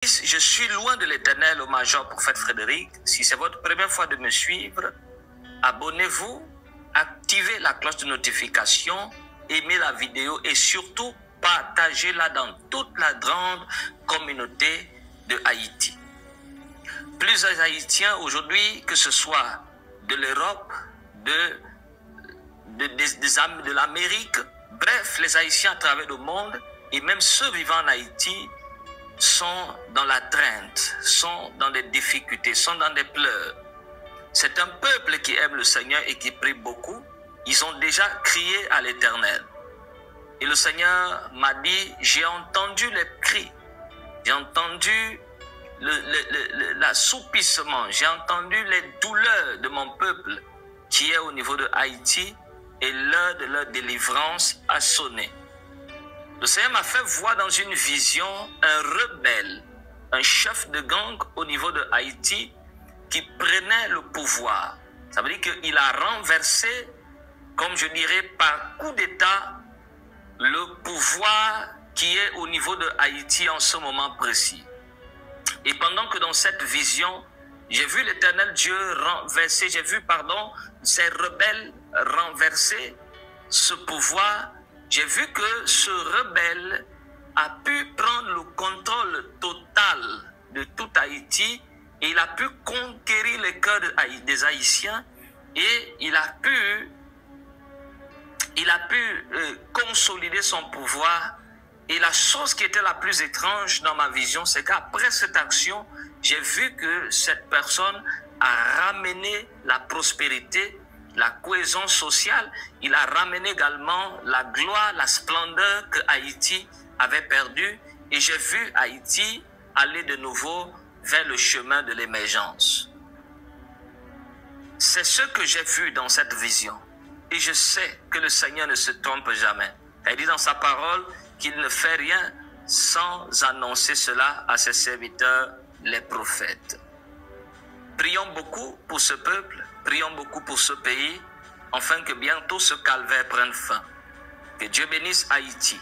Je suis loin de l'Éternel au Major Prophète Frédéric. Si c'est votre première fois de me suivre, abonnez-vous, activez la cloche de notification, aimez la vidéo et surtout partagez-la dans toute la grande communauté de Haïti. Plusieurs Haïtiens aujourd'hui, que ce soit de l'Europe, de l'Amérique, bref, les Haïtiens à travers le monde et même ceux vivant en Haïti sont dans la crainte, sont dans des difficultés, sont dans des pleurs. C'est un peuple qui aime le Seigneur et qui prie beaucoup. Ils ont déjà crié à l'Éternel. Et le Seigneur m'a dit, j'ai entendu les cris, j'ai entendu l'assoupissement, j'ai entendu les douleurs de mon peuple qui est au niveau de Haïti et l'heure de leur délivrance a sonné. Le Seigneur m'a fait voir dans une vision un rebelle, un chef de gang au niveau de Haïti qui prenait le pouvoir. Ça veut dire qu'il a renversé, comme je dirais, par coup d'État, le pouvoir qui est au niveau de Haïti en ce moment précis. Et pendant que dans cette vision, j'ai vu l'Éternel Dieu renverser, ces rebelles renverser ce pouvoir. J'ai vu que ce rebelle a pu prendre le contrôle total de tout Haïti et il a pu conquérir les cœurs des Haïtiens et il a pu consolider son pouvoir. Et la chose qui était la plus étrange dans ma vision, c'est qu'après cette action, j'ai vu que cette personne a ramené la prospérité, la cohésion sociale. Il a ramené également la gloire, la splendeur que Haïti avait perdue. Et j'ai vu Haïti aller de nouveau vers le chemin de l'émergence. C'est ce que j'ai vu dans cette vision. Et je sais que le Seigneur ne se trompe jamais. Il dit dans sa parole qu'il ne fait rien sans annoncer cela à ses serviteurs, les prophètes. Prions beaucoup pour ce peuple, prions beaucoup pour ce pays, afin que bientôt ce calvaire prenne fin. Que Dieu bénisse Haïti.